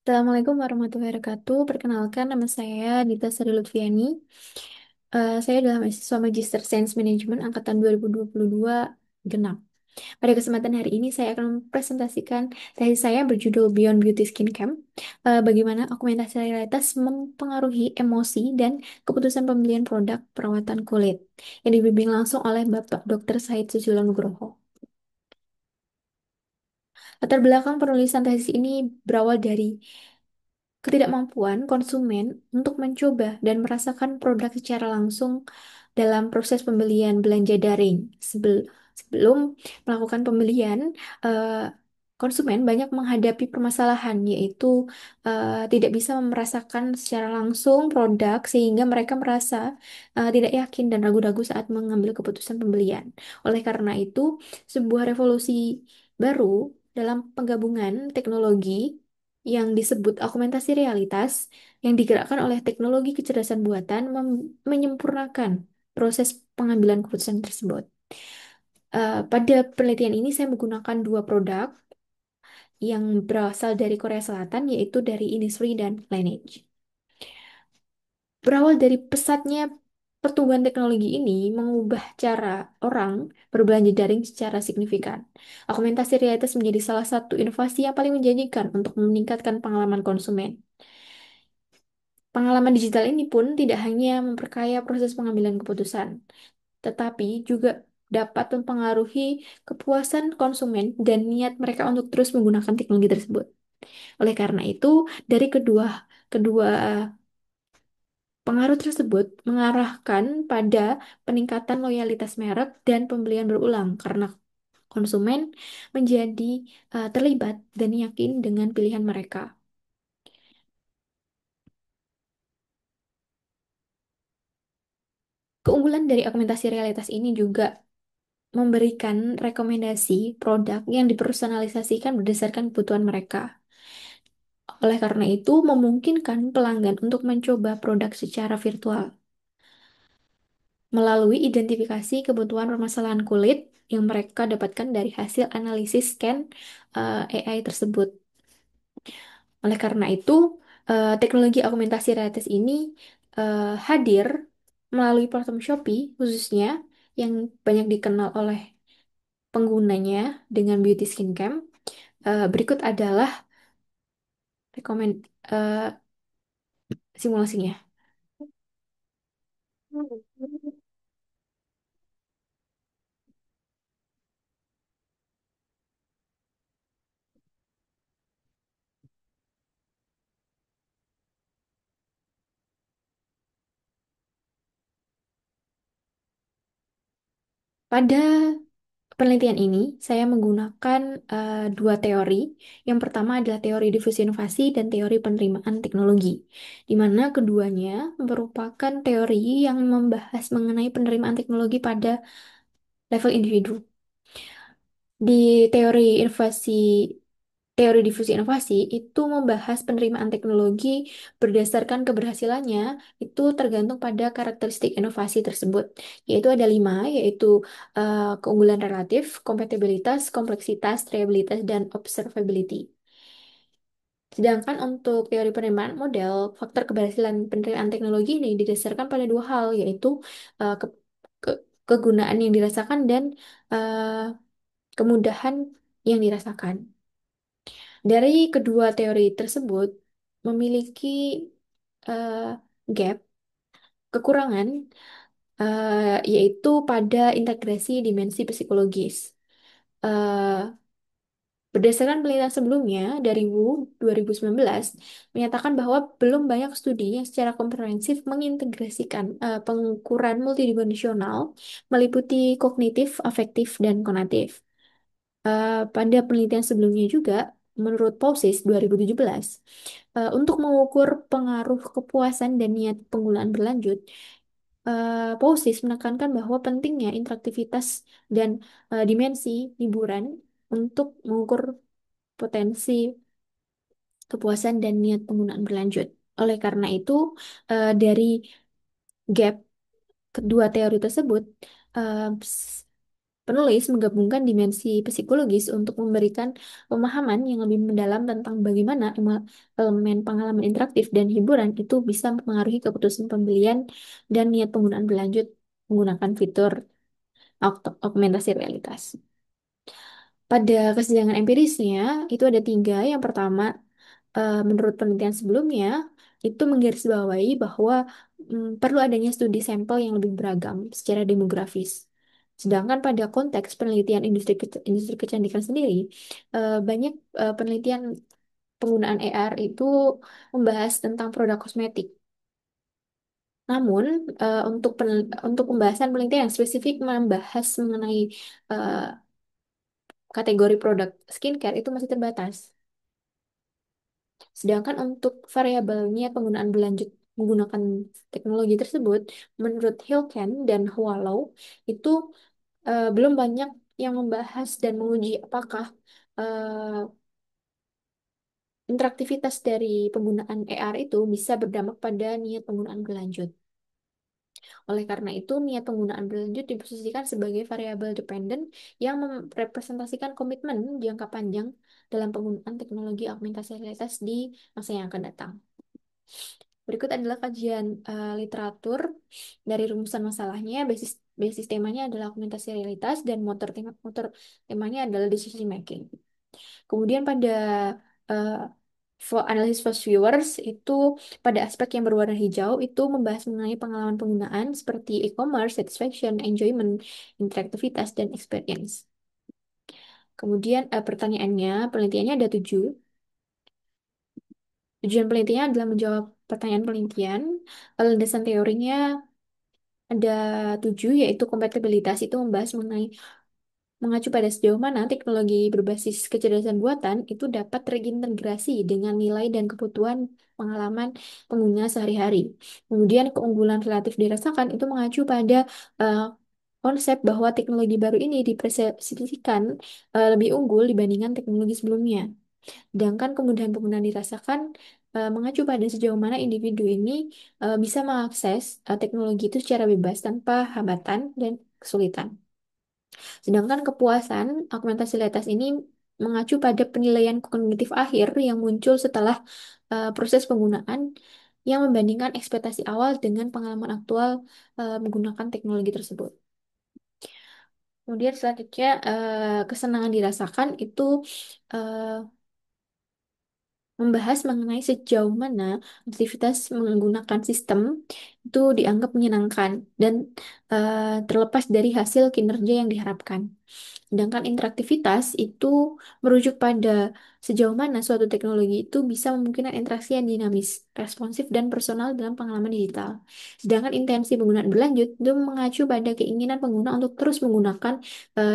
Assalamualaikum warahmatullahi wabarakatuh. Perkenalkan, nama saya Dita Sri Lutfiani. Saya adalah mahasiswa Magister Sains Management angkatan 2022 genap. Pada kesempatan hari ini, saya akan mempresentasikan tesis saya berjudul Beyond Beauty Skin Camp, bagaimana augmentasi realitas mempengaruhi emosi dan keputusan pembelian produk perawatan kulit, yang dibimbing langsung oleh Bapak Dr. Said Susilo Nugroho. Latar belakang penulisan tesis ini berawal dari ketidakmampuan konsumen untuk mencoba dan merasakan produk secara langsung dalam proses pembelian belanja daring. Sebelum melakukan pembelian, eh, konsumen banyak menghadapi permasalahan, yaitu tidak bisa merasakan secara langsung produk sehingga mereka merasa tidak yakin dan ragu-ragu saat mengambil keputusan pembelian. Oleh karena itu, sebuah revolusi baru dalam penggabungan teknologi yang disebut augmentasi realitas yang digerakkan oleh teknologi kecerdasan buatan menyempurnakan proses pengambilan keputusan tersebut. Pada penelitian ini saya menggunakan dua produk yang berasal dari Korea Selatan, yaitu dari Innisfree dan Laneige. Berawal dari pesatnya pertumbuhan teknologi ini mengubah cara orang berbelanja daring secara signifikan. Augmentasi realitas menjadi salah satu inovasi yang paling menjanjikan untuk meningkatkan pengalaman konsumen. Pengalaman digital ini pun tidak hanya memperkaya proses pengambilan keputusan, tetapi juga dapat mempengaruhi kepuasan konsumen dan niat mereka untuk terus menggunakan teknologi tersebut. Oleh karena itu, dari kedua kedua pengaruh tersebut mengarahkan pada peningkatan loyalitas merek dan pembelian berulang karena konsumen menjadi terlibat dan yakin dengan pilihan mereka. Keunggulan dari augmentasi realitas ini juga memberikan rekomendasi produk yang dipersonalisasikan berdasarkan kebutuhan mereka. Oleh karena itu, memungkinkan pelanggan untuk mencoba produk secara virtual melalui identifikasi kebutuhan permasalahan kulit yang mereka dapatkan dari hasil analisis scan AI tersebut. Oleh karena itu, teknologi augmentasi realitas ini hadir melalui platform Shopee khususnya yang banyak dikenal oleh penggunanya dengan Beauty Skin Cam. Berikut adalah simulasinya. Pada penelitian ini, saya menggunakan dua teori. Yang pertama adalah teori difusi inovasi dan teori penerimaan teknologi, di mana keduanya merupakan teori yang membahas mengenai penerimaan teknologi pada level individu. Di teori inovasi Teori difusi inovasi itu membahas penerimaan teknologi berdasarkan keberhasilannya itu tergantung pada karakteristik inovasi tersebut, yaitu ada lima, yaitu keunggulan relatif, kompatibilitas, kompleksitas, reliabilitas, dan observability. Sedangkan untuk teori penerimaan model, faktor keberhasilan penerimaan teknologi ini didasarkan pada dua hal, yaitu ke- ke- kegunaan yang dirasakan dan eh, kemudahan yang dirasakan. Dari kedua teori tersebut memiliki eh, gap, kekurangan, yaitu pada integrasi dimensi psikologis. Eh, Berdasarkan penelitian sebelumnya dari Wu 2019 menyatakan bahwa belum banyak studi yang secara komprehensif mengintegrasikan pengukuran multidimensional meliputi kognitif, afektif, dan konatif. Pada penelitian sebelumnya juga, menurut Pausis 2017, untuk mengukur pengaruh kepuasan dan niat penggunaan berlanjut, Pausis menekankan bahwa pentingnya interaktivitas dan dimensi hiburan untuk mengukur potensi kepuasan dan niat penggunaan berlanjut. Oleh karena itu, dari gap kedua teori tersebut, Penulis menggabungkan dimensi psikologis untuk memberikan pemahaman yang lebih mendalam tentang bagaimana elemen pengalaman interaktif dan hiburan itu bisa mempengaruhi keputusan pembelian dan niat penggunaan berlanjut menggunakan fitur augmentasi realitas. Pada kesenjangan empirisnya, itu ada tiga. Yang pertama, menurut penelitian sebelumnya, itu menggarisbawahi bahwa perlu adanya studi sampel yang lebih beragam secara demografis. Sedangkan pada konteks penelitian industri kecantikan sendiri, banyak penelitian penggunaan AR itu membahas tentang produk kosmetik. Namun, untuk pembahasan penelitian yang spesifik membahas mengenai eh, kategori produk skincare itu masih terbatas. Sedangkan untuk variabelnya penggunaan berlanjut menggunakan teknologi tersebut, menurut Hilken dan Wallow, itu belum banyak yang membahas dan menguji apakah eh, interaktivitas dari penggunaan AR itu bisa berdampak pada niat penggunaan berlanjut. Oleh karena itu, niat penggunaan berlanjut diposisikan sebagai variabel dependen yang merepresentasikan komitmen jangka panjang dalam penggunaan teknologi augmentasi realitas di masa yang akan datang. Berikut adalah kajian literatur dari rumusan masalahnya. Basis temanya adalah augmentasi realitas dan motor temanya adalah decision making. Kemudian pada uh, analisis first viewers itu pada aspek yang berwarna hijau itu membahas mengenai pengalaman penggunaan seperti e-commerce, satisfaction, enjoyment, interaktivitas, dan experience. Kemudian pertanyaannya, penelitiannya ada 7. Tujuan penelitiannya adalah menjawab pertanyaan penelitian. Landasan teorinya ada 7, yaitu kompatibilitas itu membahas mengenai mengacu pada sejauh mana teknologi berbasis kecerdasan buatan itu dapat terintegrasi dengan nilai dan kebutuhan pengalaman pengguna sehari-hari. Kemudian keunggulan relatif dirasakan itu mengacu pada eh, konsep bahwa teknologi baru ini dipersepsikan lebih unggul dibandingkan teknologi sebelumnya. Sedangkan kemudahan penggunaan dirasakan mengacu pada sejauh mana individu ini bisa mengakses teknologi itu secara bebas tanpa hambatan dan kesulitan. Sedangkan kepuasan augmentasi realitas ini mengacu pada penilaian kognitif akhir yang muncul setelah proses penggunaan yang membandingkan ekspektasi awal dengan pengalaman aktual menggunakan teknologi tersebut. Kemudian selanjutnya kesenangan dirasakan itu eh, membahas mengenai sejauh mana aktivitas menggunakan sistem itu dianggap menyenangkan dan terlepas dari hasil kinerja yang diharapkan. Sedangkan interaktivitas itu merujuk pada sejauh mana suatu teknologi itu bisa memungkinkan interaksi yang dinamis, responsif, dan personal dalam pengalaman digital. Sedangkan intensi penggunaan berlanjut itu mengacu pada keinginan pengguna untuk terus menggunakan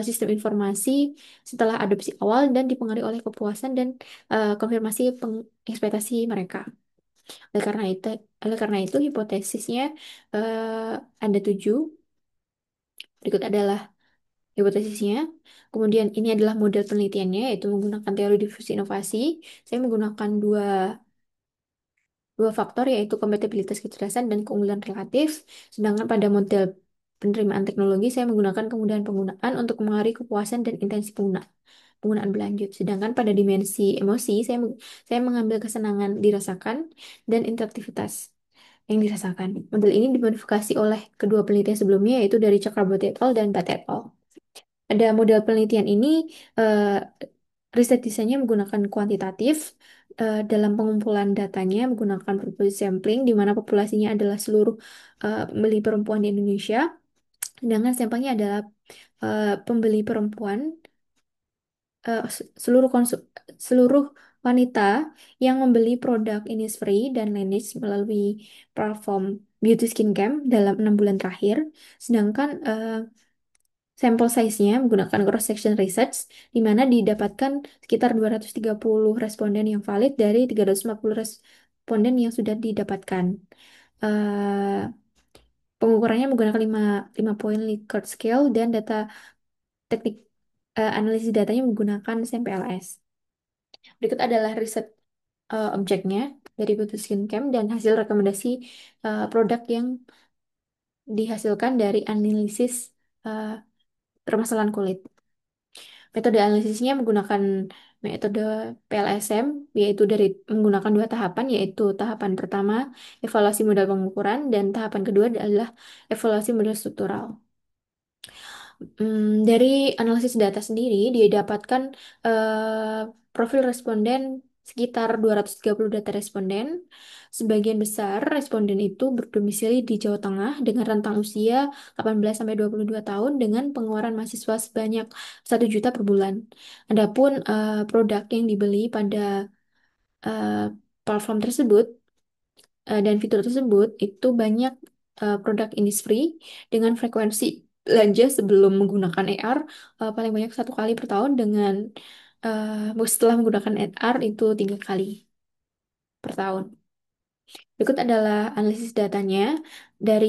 sistem informasi setelah adopsi awal dan dipengaruhi oleh kepuasan dan konfirmasi ekspektasi mereka. Oleh karena itu, oleh karena itu hipotesisnya ada 7. Berikut adalah hipotesisnya. Kemudian ini adalah model penelitiannya, yaitu menggunakan teori difusi inovasi. Saya menggunakan dua faktor, yaitu kompatibilitas kecerdasan dan keunggulan relatif. Sedangkan pada model penerimaan teknologi, saya menggunakan kemudahan penggunaan untuk mengaruhi kepuasan dan intensi penggunaan berlanjut. Sedangkan pada dimensi emosi, saya mengambil kesenangan dirasakan dan interaktivitas yang dirasakan. Model ini dimodifikasi oleh kedua penelitian sebelumnya, yaitu dari Chakraborty et al. Dan Bat et al. Pada model penelitian ini, eh, riset desainnya menggunakan kuantitatif dalam pengumpulan datanya menggunakan populasi sampling, di mana populasinya adalah seluruh pembeli perempuan di Indonesia, sedangkan sampelnya adalah pembeli perempuan seluruh wanita yang membeli produk Innisfree dan Laneige melalui platform Beauty Skin Camp dalam 6 bulan terakhir, sedangkan sampel size-nya menggunakan cross-section research, di mana didapatkan sekitar 230 responden yang valid dari 340 responden yang sudah didapatkan. Eh, Pengukurannya menggunakan 5 poin Likert scale dan data teknik analisis datanya menggunakan SMPLS. Berikut adalah riset objeknya dari Beauty Skin Camp dan hasil rekomendasi produk yang dihasilkan dari analisis eh, permasalahan kulit. Metode analisisnya menggunakan metode PLSM, yaitu dari menggunakan dua tahapan, yaitu tahapan pertama evaluasi modal pengukuran dan tahapan kedua adalah evaluasi modal struktural. Dari analisis data sendiri, dia dapatkan profil responden sekitar 230 data responden. Sebagian besar responden itu berdomisili di Jawa Tengah dengan rentang usia 18 sampai 22 tahun dengan pengeluaran mahasiswa sebanyak 1 juta per bulan. Adapun produk yang dibeli pada eh, platform tersebut dan fitur tersebut itu banyak produk Innisfree dengan frekuensi belanja sebelum menggunakan AR paling banyak 1 kali per tahun dengan setelah menggunakan AR itu 3 kali per tahun. Berikut adalah analisis datanya dari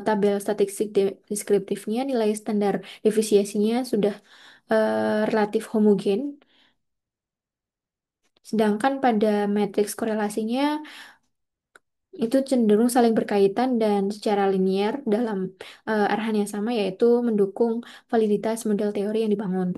tabel statistik deskriptifnya nilai standar defisiensinya sudah relatif homogen. Sedangkan pada matriks korelasinya itu cenderung saling berkaitan dan secara linier dalam arahan yang sama, yaitu mendukung validitas model teori yang dibangun.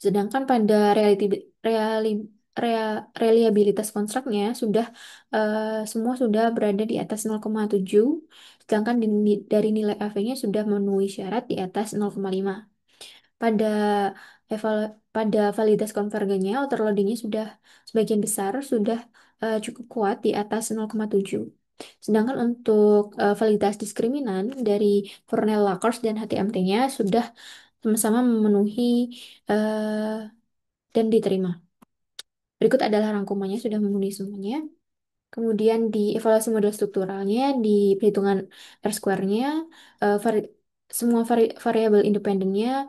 Sedangkan pada reliabilitas konstruknya sudah semua sudah berada di atas 0,7, sedangkan dari nilai AV-nya sudah memenuhi syarat di atas 0,5. Pada pada validitas konvergennya, overloadingnya sudah sebagian besar sudah cukup kuat di atas 0,7. Sedangkan untuk validitas diskriminan dari Cornell-Lacoste dan HTMT-nya sudah sama-sama memenuhi dan diterima. Berikut adalah rangkumannya, sudah memenuhi semuanya. Kemudian di evaluasi model strukturalnya, di perhitungan R-square-nya, semua variabel independennya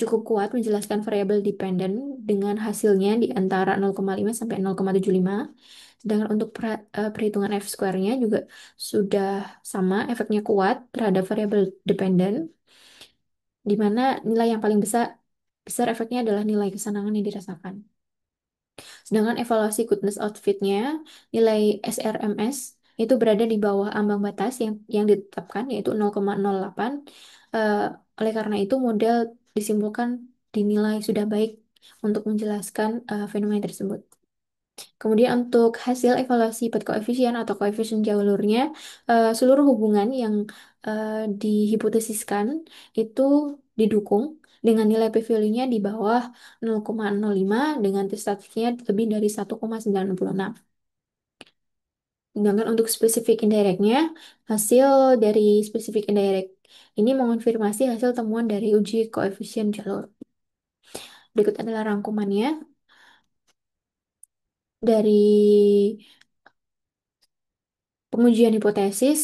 cukup kuat menjelaskan variabel dependen dengan hasilnya di antara 0,5 sampai 0,75. Sedangkan untuk perhitungan F-square-nya juga sudah sama, efeknya kuat terhadap variabel dependen, di mana nilai yang paling besar, besar efeknya adalah nilai kesenangan yang dirasakan. Sedangkan evaluasi goodness outfitnya, nilai SRMS itu berada di bawah ambang batas yang ditetapkan, yaitu 0,08. Eh, oleh karena itu, model disimpulkan dinilai sudah baik untuk menjelaskan fenomena tersebut. Kemudian untuk hasil evaluasi path koefisien atau koefisien jalurnya, seluruh hubungan yang dihipotesiskan itu didukung dengan nilai p-value-nya di bawah 0,05 dengan t statistiknya lebih dari 1,96. Sedangkan untuk spesifik indirectnya, hasil dari spesifik indirect ini mengonfirmasi hasil temuan dari uji koefisien jalur. Berikut adalah rangkumannya dari pengujian hipotesis.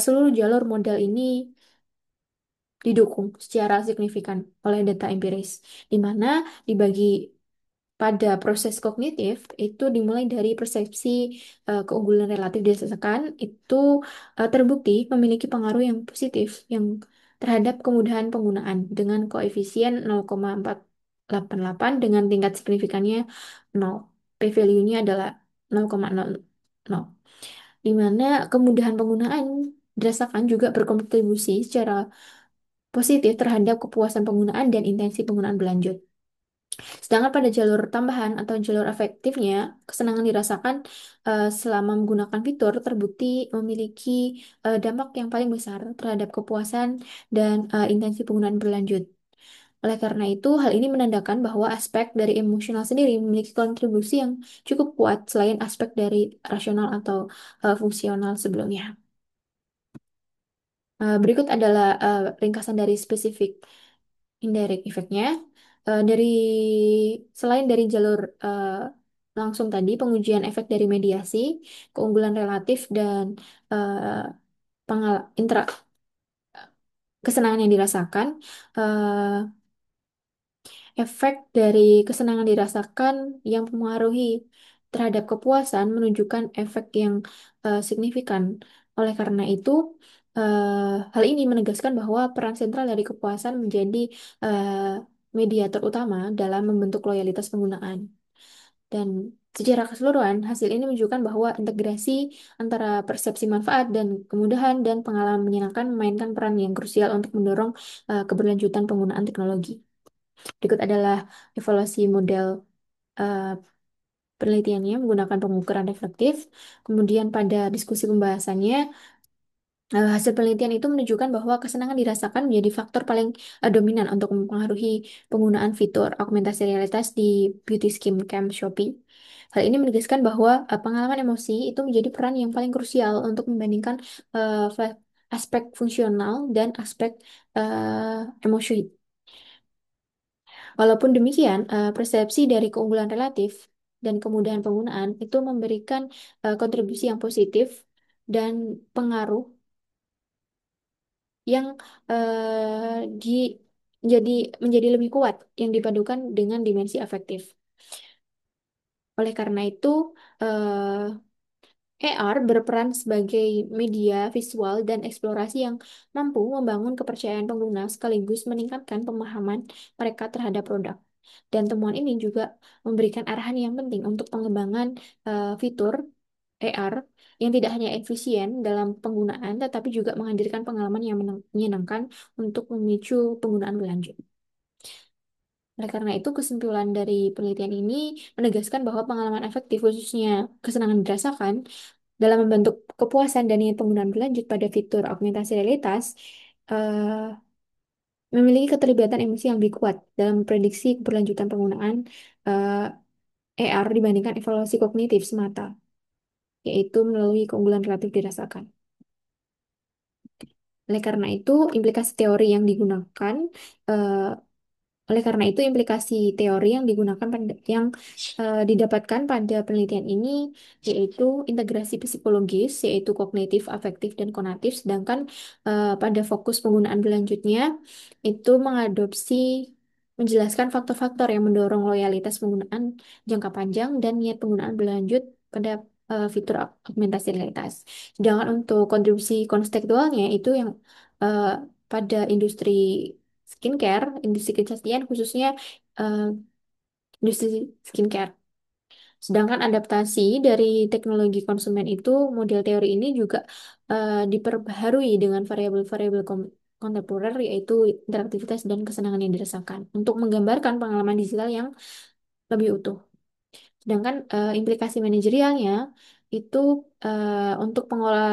Seluruh jalur model ini didukung secara signifikan oleh data empiris, di mana dibagi pada proses kognitif itu dimulai dari persepsi keunggulan relatif dirasakan itu terbukti memiliki pengaruh yang positif yang terhadap kemudahan penggunaan dengan koefisien 0,488 dengan tingkat signifikannya 0. P-value-nya adalah 0,00, di mana kemudahan penggunaan dirasakan juga berkontribusi secara positif terhadap kepuasan penggunaan dan intensi penggunaan berlanjut. Sedangkan pada jalur tambahan atau jalur efektifnya, kesenangan dirasakan selama menggunakan fitur terbukti memiliki dampak yang paling besar terhadap kepuasan dan intensi penggunaan berlanjut. Oleh karena itu, hal ini menandakan bahwa aspek dari emosional sendiri memiliki kontribusi yang cukup kuat selain aspek dari rasional atau fungsional sebelumnya. Berikut adalah ringkasan dari spesifik indirect effect-nya. Dari selain dari jalur langsung tadi, pengujian efek dari mediasi, keunggulan relatif dan uh, kesenangan yang dirasakan, eh, efek dari kesenangan dirasakan yang mempengaruhi terhadap kepuasan menunjukkan efek yang signifikan. Oleh karena itu, hal ini menegaskan bahwa peran sentral dari kepuasan menjadi mediator utama dalam membentuk loyalitas penggunaan. Dan Secara keseluruhan, hasil ini menunjukkan bahwa integrasi antara persepsi manfaat dan kemudahan dan pengalaman menyenangkan memainkan peran yang krusial untuk mendorong keberlanjutan penggunaan teknologi. Berikut adalah evaluasi model eh, penelitiannya menggunakan pengukuran reflektif. Kemudian pada diskusi pembahasannya, hasil penelitian itu menunjukkan bahwa kesenangan dirasakan menjadi faktor paling dominan untuk mempengaruhi penggunaan fitur augmentasi realitas di Beauty Skin Cam Shopee. Hal ini menegaskan bahwa pengalaman emosi itu menjadi peran yang paling krusial untuk membandingkan aspek fungsional dan aspek emosi. Walaupun demikian, persepsi dari keunggulan relatif dan kemudahan penggunaan itu memberikan kontribusi yang positif dan pengaruh yang di jadi menjadi lebih kuat yang dipadukan dengan dimensi afektif. Oleh karena itu, AR berperan sebagai media visual dan eksplorasi yang mampu membangun kepercayaan pengguna sekaligus meningkatkan pemahaman mereka terhadap produk. Dan temuan ini juga memberikan arahan yang penting untuk pengembangan fitur AR yang tidak hanya efisien dalam penggunaan, tetapi juga menghadirkan pengalaman yang menyenangkan untuk memicu penggunaan berlanjut. Oleh karena itu, kesimpulan dari penelitian ini menegaskan bahwa pengalaman efektif, khususnya kesenangan dirasakan, dalam membentuk kepuasan dan nilai penggunaan berlanjut pada fitur augmentasi realitas, eh, memiliki keterlibatan emosi yang lebih kuat dalam memprediksi keberlanjutan penggunaan AR dibandingkan evaluasi kognitif semata, yaitu melalui keunggulan relatif dirasakan. Oleh karena itu, implikasi teori yang digunakan eh, Oleh karena itu, implikasi teori yang digunakan yang didapatkan pada penelitian ini yaitu integrasi psikologis, yaitu kognitif, afektif, dan konatif. Sedangkan pada fokus penggunaan berlanjutnya itu menjelaskan faktor-faktor yang mendorong loyalitas penggunaan jangka panjang dan niat penggunaan berlanjut pada fitur augmentasi realitas. Sedangkan untuk kontribusi konstekstualnya itu yang eh, pada industri kecantikan khususnya eh, industri skincare. Sedangkan adaptasi dari teknologi konsumen itu, model teori ini juga diperbaharui dengan variabel-variabel kontemporer, yaitu interaktivitas dan kesenangan yang dirasakan, untuk menggambarkan pengalaman digital yang lebih utuh. Sedangkan implikasi manajerialnya itu untuk pengolah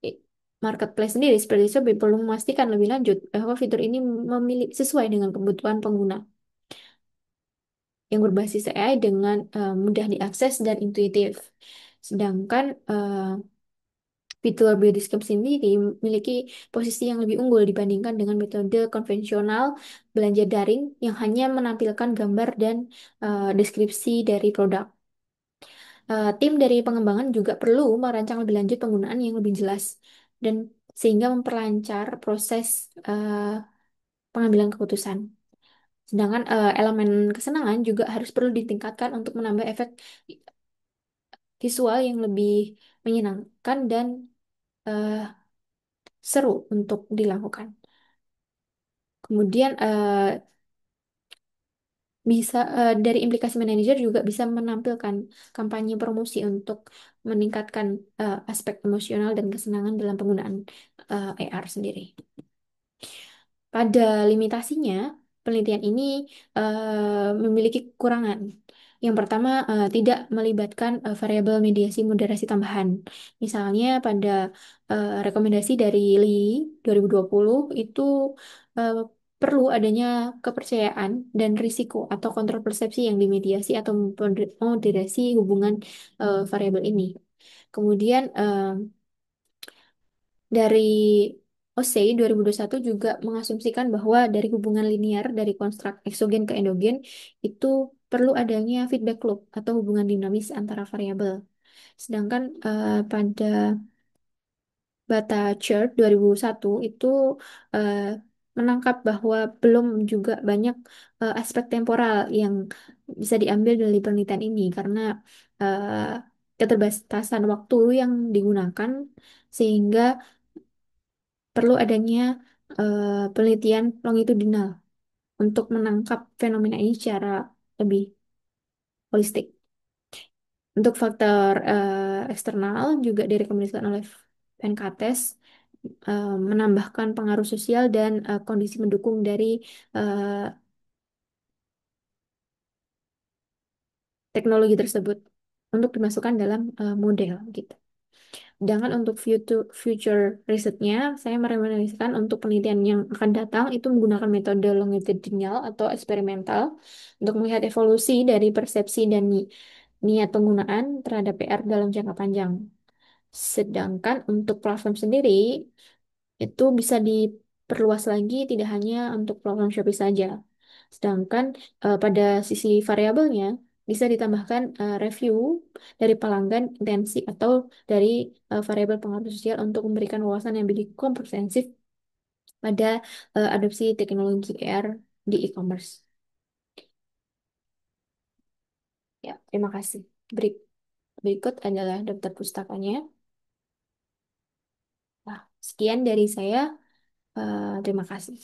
i- marketplace sendiri seperti Shopee perlu memastikan lebih lanjut bahwa fitur ini sesuai dengan kebutuhan pengguna yang berbasis AI dengan mudah diakses dan intuitif. Sedangkan fitur Biodescript sendiri memiliki posisi yang lebih unggul dibandingkan dengan metode konvensional belanja daring yang hanya menampilkan gambar dan deskripsi dari produk. Tim dari pengembangan juga perlu merancang lebih lanjut penggunaan yang lebih jelas dan sehingga memperlancar proses pengambilan keputusan. Sedangkan elemen kesenangan juga harus perlu ditingkatkan untuk menambah efek visual yang lebih menyenangkan dan eh, seru untuk dilakukan. Kemudian dari implikasi manajer juga bisa menampilkan kampanye promosi untuk meningkatkan aspek emosional dan kesenangan dalam penggunaan AR sendiri. Pada limitasinya, penelitian ini memiliki kekurangan. Yang pertama, tidak melibatkan variabel mediasi moderasi tambahan. Misalnya pada rekomendasi dari Lee 2020 itu eh, perlu adanya kepercayaan dan risiko atau kontrol persepsi yang dimediasi atau moderasi hubungan variabel ini. Kemudian dari OSEI 2021 juga mengasumsikan bahwa dari hubungan linear dari konstruk eksogen ke endogen itu perlu adanya feedback loop atau hubungan dinamis antara variabel. Sedangkan pada Bata Chart 2001 itu eh, menangkap bahwa belum juga banyak aspek temporal yang bisa diambil dari penelitian ini karena eh, keterbatasan waktu yang digunakan sehingga perlu adanya penelitian longitudinal untuk menangkap fenomena ini secara lebih holistik. Untuk faktor eksternal juga direkomendasikan oleh Venkates menambahkan pengaruh sosial dan kondisi mendukung dari eh, teknologi tersebut untuk dimasukkan dalam model gitu. Sedangkan untuk future risetnya, saya merekomendasikan untuk penelitian yang akan datang itu menggunakan metode longitudinal atau eksperimental untuk melihat evolusi dari persepsi dan niat penggunaan terhadap PR dalam jangka panjang. Sedangkan untuk platform sendiri itu bisa diperluas lagi tidak hanya untuk platform Shopee saja. Sedangkan pada sisi variabelnya bisa ditambahkan review dari pelanggan intensi atau dari variabel pengaruh sosial untuk memberikan wawasan yang lebih komprehensif pada adopsi teknologi AR di e-commerce. Ya, terima kasih. Berikut adalah daftar pustakanya. Nah, sekian dari saya. Terima kasih.